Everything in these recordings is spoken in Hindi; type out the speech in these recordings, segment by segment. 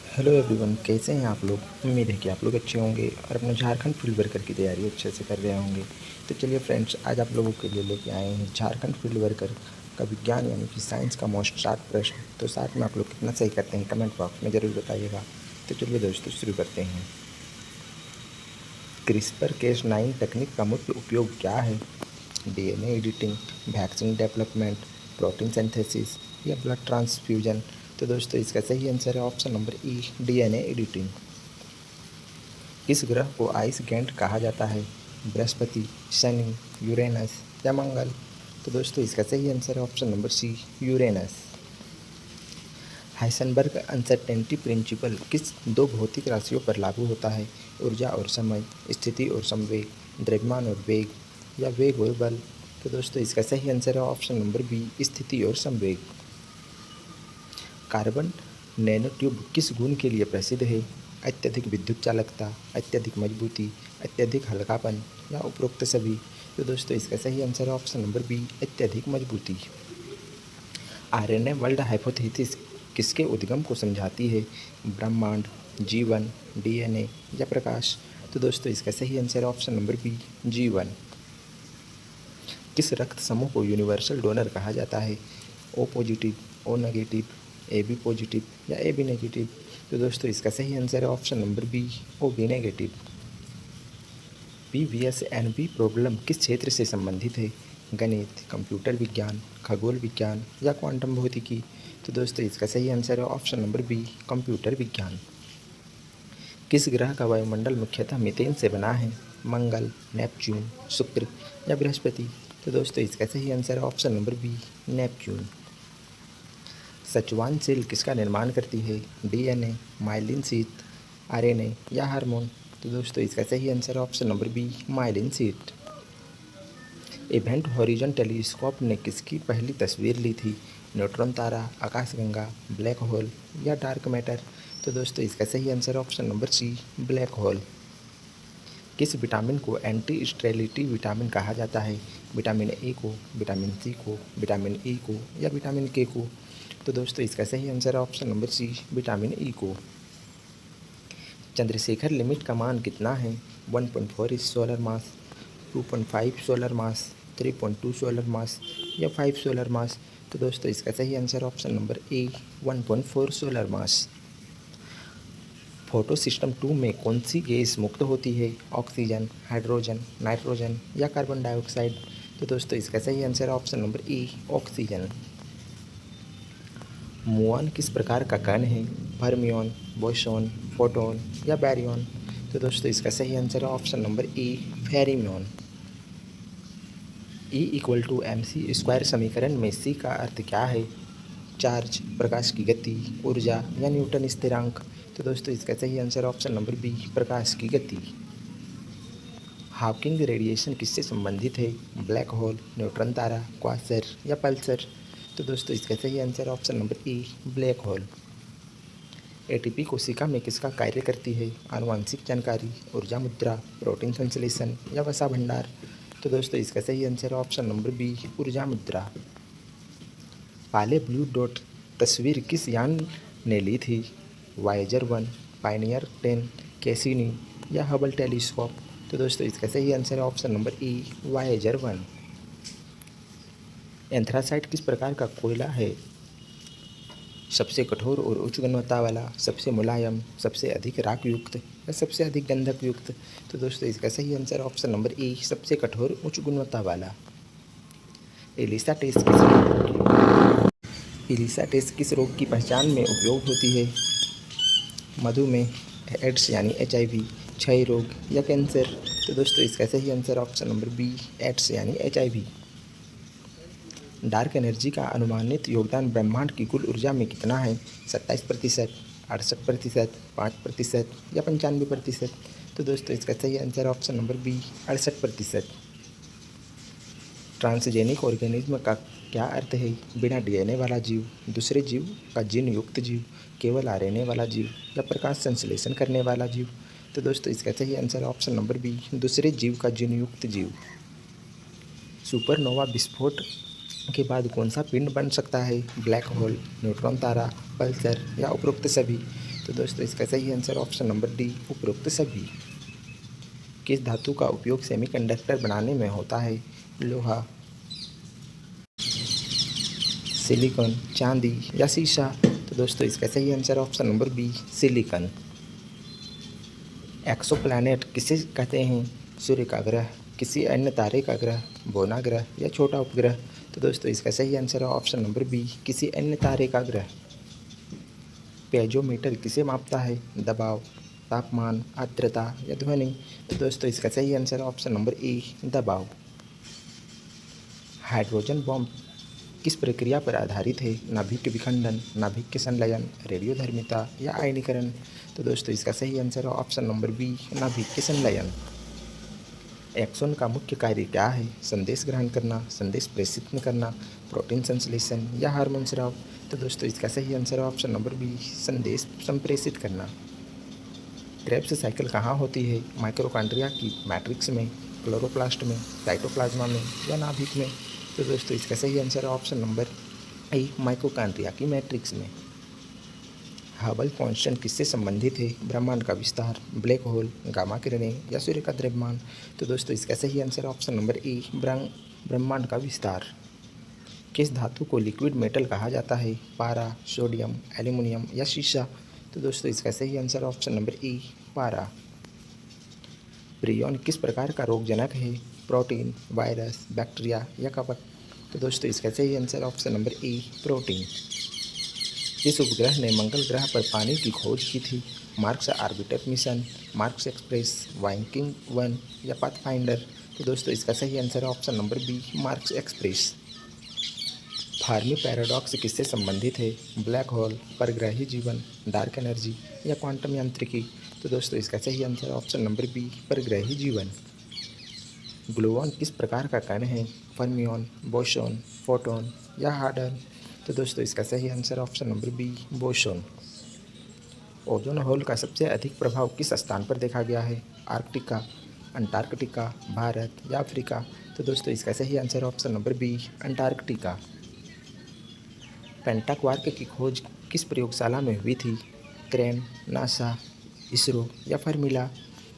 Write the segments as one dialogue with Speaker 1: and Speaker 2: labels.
Speaker 1: हेलो एवरीवन, कैसे हैं आप लोग। उम्मीद है कि आप लोग अच्छे होंगे और अपना झारखंड फील्ड वर्कर की तैयारी अच्छे से कर रहे होंगे। तो चलिए फ्रेंड्स, आज आप लोगों के लिए लेके आए हैं झारखंड फील्ड वर्कर का विज्ञान यानी कि साइंस का मोस्ट 60 प्रश्न। तो साथ में आप लोग कितना सही करते हैं कमेंट बॉक्स में ज़रूर बताइएगा। तो चलिए दोस्तों, शुरू करते हैं। क्रिस्पर केस 9 तकनीक का मुख्य उपयोग क्या है। DNA editing, vaccine development, protein synthesis या ब्लड ट्रांसफ्यूजन। तो दोस्तों, इसका सही आंसर है ऑप्शन नंबर ई, डीएनए एडिटिंग। किस ग्रह को आइस गैंट कहा जाता है। बृहस्पति, शनि, यूरेनस या मंगल। तो दोस्तों, इसका सही आंसर है option number C, Uranus. Heisenberg uncertainty principle किस दो भौतिक राशियों पर लागू होता है। ऊर्जा और समय, स्थिति और संवेग, द्रव्यमान और वेग या वेग और बल। तो दोस्तों, इसका सही आंसर है ऑप्शन नंबर बी, स्थिति और संवेग। कार्बन नैनोट्यूब किस गुण के लिए प्रसिद्ध है। अत्यधिक विद्युत चालकता, अत्यधिक मजबूती, अत्यधिक हल्कापन या उपरोक्त सभी। तो दोस्तों, इसका सही आंसर है ऑप्शन नंबर बी, अत्यधिक मजबूती। आरएनए वर्ल्ड हाइपोथेसिस किसके उद्गम को समझाती है। ब्रह्मांड, जीवन, डीएनए या प्रकाश। तो दोस्तों, इसका सही आंसर है ऑप्शन नंबर बी, जीवन। किस रक्त समूह को यूनिवर्सल डोनर कहा जाता है। O positive, O negative, A B positive या ए बी नेगेटिव। तो दोस्तों, इसका सही आंसर है option number B, O B negative. P vs NP problem किस क्षेत्र से संबंधित है। गणित, कंप्यूटर विज्ञान, खगोल विज्ञान या क्वांटम भौतिकी। तो दोस्तों, इसका सही आंसर है ऑप्शन नंबर बी, कंप्यूटर विज्ञान। किस ग्रह का वायुमंडल मुख्यतः मीथेन से बना है। मंगल, नेपच्यून, शुक्र या बृहस्पति। तो दोस्तों, इसका सही आंसर है option number B, Neptune. Schwann cell किसका निर्माण करती है। डीएनए, माइलिन शीथ, आरएनए या हार्मोन। तो दोस्तों, इसका सही आंसर है option number B, myelin sheath. Event horizon telescope ने किसकी पहली तस्वीर ली थी। न्यूट्रॉन तारा, आकाशगंगा, ब्लैक होल या डार्क मैटर। तो दोस्तों, इसका सही आंसर है option number C, black hole. किस विटामिन को एंटी स्टेरिलिटी विटामिन कहा जाता है। विटामिन ए को, विटामिन सी को, विटामिन ई को या विटामिन के को। तो दोस्तों, इसका सही आंसर है option number C, vitamin E को। चंद्रशेखर लिमिट का मान कितना है। 1.4 solar mass, 2.5 solar mass, 3.2 solar mass या 5 सोलर मास। तो दोस्तों, इसका सही answer option number A, 1.4 solar mass. Photo system 2 में कौन सी गैस मुक्त होती है। ऑक्सीजन, हाइड्रोजन, नाइट्रोजन या कार्बन डाइऑक्साइड। तो दोस्तों, इसका सही आंसर है option number A, oxygen. Muon किस प्रकार का कण है। फर्मियन, बोसॉन, फोटॉन या बैरियन। तो दोस्तों, इसका सही आंसर है ऑप्शन नंबर ए, फेरिमियन। E=mc² समीकरण में c का अर्थ क्या है। चार्ज, प्रकाश की गति, ऊर्जा या न्यूटन स्थिरांक। तो दोस्तों, इसका सही आंसर ऑप्शन नंबर बी, प्रकाश की गति। हॉकिंग रेडिएशन किससे संबंधित है। ब्लैक होल, न्यूट्रॉन तारा, क्वासर या पल्सर। तो दोस्तों, इसका सही आंसर ऑप्शन नंबर ई, ब्लैक होल। एटीपी कोशिका में किसका कार्य करती है। आनुवांशिक जानकारी, ऊर्जा मुद्रा, प्रोटीन संश्लेषण या वसा भंडार। तो दोस्तों, इसका सही आंसर ऑप्शन नंबर बी, ऊर्जा मुद्रा। पाले ब्लू डॉट तस्वीर किस यान ने ली थी। वायेजर 1, पायनियर 10, कैसिनी या हबल टेलीस्कोप। तो दोस्तों, इसका सही आंसर है ऑप्शन नंबर ई, वायेजर 1। एंथ्रासाइट किस प्रकार का कोयला है। सबसे कठोर और उच्च गुणवत्ता वाला, सबसे मुलायम, सबसे अधिक राख युक्त या सबसे अधिक गंधक युक्त। तो दोस्तों, इसका सही आंसर ऑप्शन नंबर ई, सबसे कठोर उच्च गुणवत्ता वाला। एलिसा टेस्ट किस रोग की पहचान में उपयोग होती है। मधुमेह, एड्स यानी HIV, क्षय रोग या कैंसर। तो दोस्तों, इसका सही answer option number B, AIDS यानी HIV। डार्क एनर्जी का अनुमानित योगदान ब्रह्मांड की कुल ऊर्जा में कितना है। 27%, 68%, 5% या 95%। तो दोस्तों, इसका सही answer option number B, 68%। Transgenic organism का क्या अर्थ है। बिना डीएनए वाला जीव, दूसरे जीव का जीन युक्त जीव, केवल आरएनए वाला जीव या प्रकाश संश्लेषण करने वाला जीव। तो दोस्तों, इसका सही आंसर ऑप्शन नंबर बी, दूसरे जीव का जीन युक्त जीव। सुपरनोवा विस्फोट के बाद कौन सा पिंड बन सकता है। ब्लैक होल, न्यूट्रॉन तारा, पल्सर या उपरोक्त सभी। तो दोस्तों इसका सही आंसर ऑप्शन नंबर डी, उपरोक्त सभी। किस धातु का उपयोग सेमीकंडक्टर बनाने में होता है? लोहा, सिलिकॉन, चांदी या शीशा? तो दोस्तों इसका सही answer option number B, silicon. Exoplanet किसे कहते हैं? सूर्य का ग्रह, किसी अन्य तारे का ग्रह, बौना ग्रह या छोटा उपग्रह? तो दोस्तों इसका सही आंसर है ऑप्शन नंबर बी, किसी अन्य तारे का ग्रह। पेजोमीटर किसे मापता है? दबाव, तापमान, आर्द्रता या ध्वनि? तो दोस्तों इसका सही आंसर है ऑप्शन नंबर ए, दबाव। हाइड्रोजन बॉम्ब किस प्रक्रिया पर आधारित है? नाभिक विखंडन, नाभिक के संलयन, रेडियोधर्मिता या आयनीकरण? तो दोस्तों इसका सही आंसर है ऑप्शन नंबर बी, नाभिक के संलयन। एक्सॉन का मुख्य कार्य क्या है? संदेश ग्रहण करना, संदेश प्रेषित करना, प्रोटीन संश्लेषण या हार्मोन स्राव? तो दोस्तों इसका सही आंसर है ऑप्शन नंबर बी, संदेश संप्रेषित करना। क्रेब्स साइकिल कहाँ होती है? माइक्रोकांड्रिया की मैट्रिक्स में, क्लोरोप्लास्ट में, साइटोप्लाज्मा में या नाभिक में? तो दोस्तों इसका सही आंसर है ऑप्शन नंबर ए, माइक्रोकांड्रिया की मैट्रिक्स में। हबल कांस्टेंट किससे संबंधित है? ब्रह्मांड का विस्तार, ब्लैक होल, गामा किरणें या सूर्य का द्रव्यमान? तो दोस्तों इसका सही आंसर ऑप्शन नंबर ए, ब्रह्मांड का विस्तार। किस धातु को लिक्विड मेटल कहा जाता है? पारा, सोडियम, एल्यूमिनियम या शीशा? तो दोस्तों इसका सही आंसर ऑप्शन नंबर ए, पारा। प्रियॉन किस प्रकार का रोगजनक है? प्रोटीन, वायरस, बैक्टीरिया या कवक? तो दोस्तों इसका सही आंसर ऑप्शन नंबर ए, प्रोटीन। इस उपग्रह ने मंगल ग्रह पर पानी की खोज की थी? Mars orbiter mission, Mars Express, Viking 1 या पाथफाइंडर? तो दोस्तों इसका सही आंसर है option number B, Mars Express. Fermi paradox किससे संबंधित है? ब्लैक होल, परग्रही जीवन, डार्क एनर्जी या क्वांटम यांत्रिकी? तो दोस्तों इसका सही आंसर है ऑप्शन नंबर बी, परग्रही जीवन। ग्लूऑन किस प्रकार का कण है? फर्मियन, बोसोन, फोटोन या हार्डन? तो दोस्तों इसका सही answer option number B, boson. Ozone hole का सबसे अधिक प्रभाव किस स्थान पर देखा गया है? आर्कटिका, अंटार्कटिका, भारत या अफ्रीका? तो दोस्तों इसका सही answer option number B, Antarctica. Pentaquark की खोज किस प्रयोगशाला में हुई थी? क्रेन, नासा, इसरो या फर्मिला?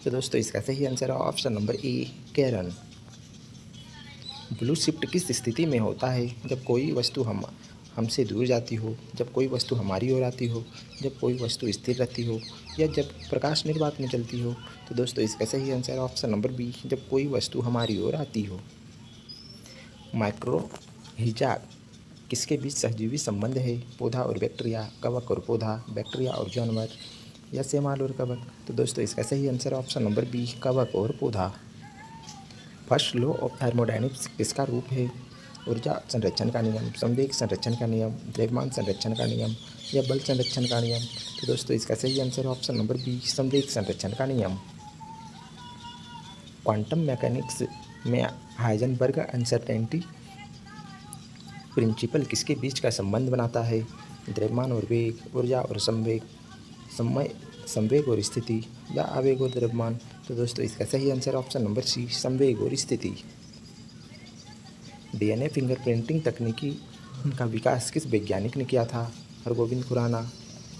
Speaker 1: तो दोस्तों इसका सही आंसर है option number A, Charon. Blue shift किस स्थिति में होता है? जब कोई वस्तु हमसे दूर जाती हो, जब कोई वस्तु हमारी ओर आती हो, जब कोई वस्तु स्थिर रहती हो या जब प्रकाश निर्वात में चलती हो? तो दोस्तों इसका सही आंसर है ऑप्शन नंबर बी, जब कोई वस्तु हमारी ओर आती हो। माइक्रोहिजा किसके बीच सहजीवी संबंध है? पौधा और बैक्टीरिया, कवक और पौधा, बैक्टीरिया और जानवर या शैवाल और कवक? तो दोस्तों इसका सही आंसर ऑप्शन नंबर बी, कवक और पौधा। फर्स्ट लॉ ऑफ थर्मोडायनेमिक्स किसका रूप है? ऊर्जा संरक्षण का नियम, संवेग संरक्षण का नियम, द्रव्यमान संरक्षण का नियम या बल संरक्षण का नियम? तो दोस्तों इसका सही आंसर ऑप्शन नंबर बी, संवेग संरक्षण का नियम। क्वांटम मैकेनिक्स में हाइजेनबर्ग अनसर्टेनिटी प्रिंसिपल किसके बीच का संबंध बनाता है? द्रव्यमान और वेग, ऊर्जा और संवेग, समय संवेग और स्थिति या आवेग और द्रव्यमान? तो दोस्तों इसका सही आंसर ऑप्शन नंबर सी, संवेग और स्थिति। डीएनए फिंगरप्रिंटिंग तकनीकी का विकास किस वैज्ञानिक ने किया था? Hargobind Khorana,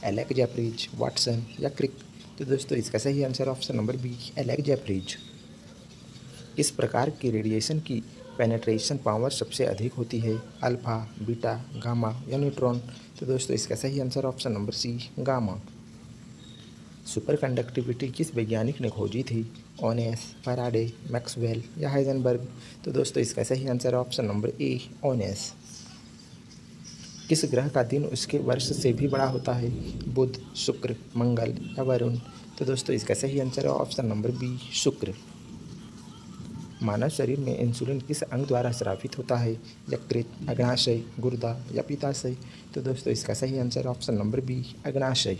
Speaker 1: Alec Jeffreys, Watson या क्रिक? तो दोस्तों इसका सही answer option number B, Alec Jeffreys. किस प्रकार की रेडिएशन की पेनेट्रेशन पावर सबसे अधिक होती है? अल्फा, बीटा, गामा या न्यूट्रॉन? तो दोस्तों इसका सही answer option number C, gamma. Superconductivity किस वैज्ञानिक ने खोजी थी? ओनेस, फैराडे, मैक्सवेल या हाइजेनबर्ग? तो दोस्तों इसका सही answer option number A, Onnes. किस ग्रह का दिन उसके वर्ष से भी बड़ा होता है? बुध, शुक्र, मंगल या वरुण? तो दोस्तों इसका सही आंसर है ऑप्शन नंबर बी, शुक्र। मानव शरीर में इंसुलिन किस अंग द्वारा स्रावित होता है? यकृत, अग्नाशय, गुर्दा या पित्ताशय? तो दोस्तों इसका सही आंसर ऑप्शन नंबर बी, अग्नाशय।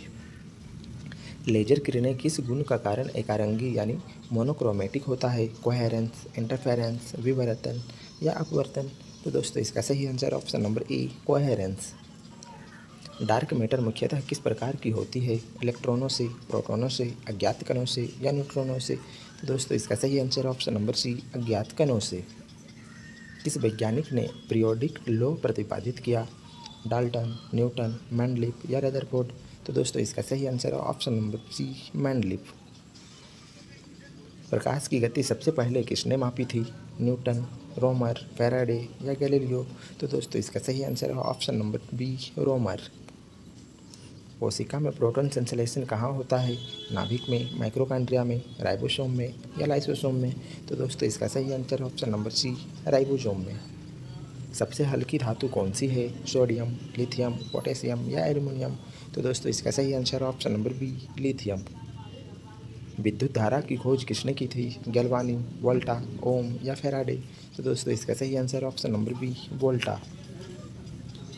Speaker 1: लेजर किरणें किस गुण का कारण एकारंगी यानी मोनोक्रोमेटिक होता है? कोहेरेंस, इंटरफेरेंस, विवर्तन या अपवर्तन? तो दोस्तों इसका सही आंसर ऑप्शन नंबर ए, कोहेरेंस। डार्क मैटर मुख्यतः किस प्रकार की होती है? इलेक्ट्रॉनों से, प्रोटॉनों से, अज्ञात कणों से या न्यूट्रॉनों से? तो दोस्तों इसका सही आंसर ऑप्शन नंबर सी, अज्ञात कणों से। किस वैज्ञानिक ने पीरियोडिक लॉ प्रतिपादित किया? डाल्टन, न्यूटन, मैंडलिप या रदरफोर्ड? तो तो दोस्तों इसका सही आंसर है ऑप्शन नंबर सी, मैंडलिप। प्रकाश की गति सबसे पहले किसने मापी थी? न्यूटन, रोमर, फैराडे या गैलीलियो? तो दोस्तों इसका सही आंसर है ऑप्शन नंबर बी, रोमर। कोशिका में प्रोटॉन संश्लेषण कहाँ होता है? नाभिक में, माइक्रोकांड्रिया में, राइबोसोम में या लाइसोसोम में? तो दोस्तों इसका सही आंसर है ऑप्शन नंबर सी, राइबोसोम में। सबसे हल्की धातु कौन सी है? सोडियम, लिथियम, पोटेशियम या एल्युमिनियम? तो दोस्तों इसका सही आंसर है ऑप्शन नंबर बी, लिथियम। विद्युत धारा की खोज किसने की थी? गैल्वानी, वोल्टा, ओम या फैराडे? तो दोस्तों इसका सही आंसर ऑप्शन नंबर बी, वोल्टा।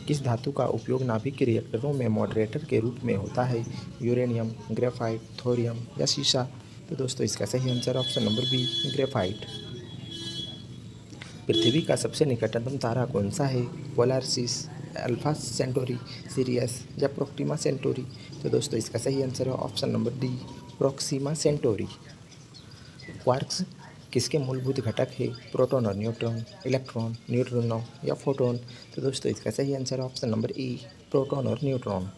Speaker 1: किस धातु का उपयोग नाभिक के रिएक्टरों में मॉडरेटर के रूप में होता है? यूरेनियम, ग्रेफाइट, थोरियम या सीसा? तो दोस्तों इसका सही answer option number B, graphite. पृथ्वी का सबसे निकटतम तारा कौन सा है? पोलारिस, अल्फा सेंटोरी, सिरियस या प्रोक्सिमा सेंटोरी? तो दोस्तों इसका सही आंसर है option number D, Proxima Centauri. Quarks किसके मूलभूत घटक है? प्रोटॉन और न्यूट्रॉन, इलेक्ट्रॉन, न्यूट्रिनो या फोटोन? तो दोस्तों इसका सही आंसर है ऑप्शन नंबर ई, प्रोटॉन और न्यूट्रॉन।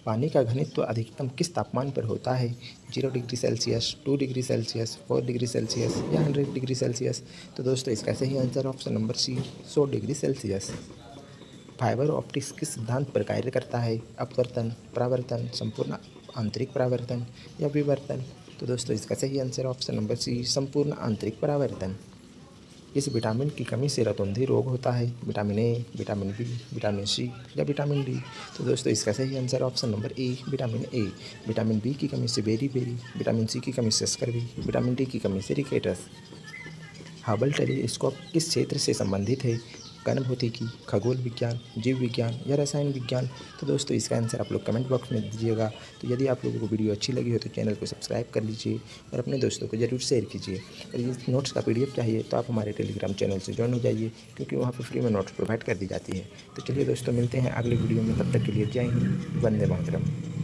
Speaker 1: पानी का घनत्व अधिकतम किस तापमान पर होता है? 0 degree Celsius, 2 degree Celsius, 4 degree Celsius या 100 डिग्री सेल्सियस? तो दोस्तों इसका सही answer option number C, 100 degree Celsius. Fibre optics किस सिद्धांत पर कार्य करता है? अपवर्तन, परावर्तन, संपूर्ण आंतरिक परावर्तन या विवर्तन? तो दोस्तों इसका सही आंसर ऑप्शन नंबर सी, संपूर्ण आंतरिक परावर्तन। इस विटामिन की कमी से रतौंधी रोग होता है? Vitamin A, vitamin B, vitamin C या विटामिन डी? तो दोस्तों इसका सही answer option number A, vitamin A. Vitamin B की कमी से बेरी, विटामिन सी की कमी से स्कर्वी, विटामिन डी की कमी से रिकेटस। हबल टेलीस्कोप किस क्षेत्र से संबंधित है? कण भौतिकी, खगोल विज्ञान, जीव विज्ञान या रसायन विज्ञान? तो दोस्तों इसका आंसर आप लोग कमेंट बॉक्स में दीजिएगा। तो यदि आप लोगों को वीडियो अच्छी लगी हो तो चैनल को सब्सक्राइब कर लीजिए और अपने दोस्तों को ज़रूर शेयर कीजिए। और ये नोट्स का PDF चाहिए तो आप हमारे टेलीग्राम चैनल से ज्वाइन हो जाइए, क्योंकि वहाँ पर फ्री में नोट्स प्रोवाइड कर दी जाती है। तो चलिए दोस्तों, मिलते हैं अगले वीडियो में। तब तक के लिए जय हिंद, वंदे मातरम।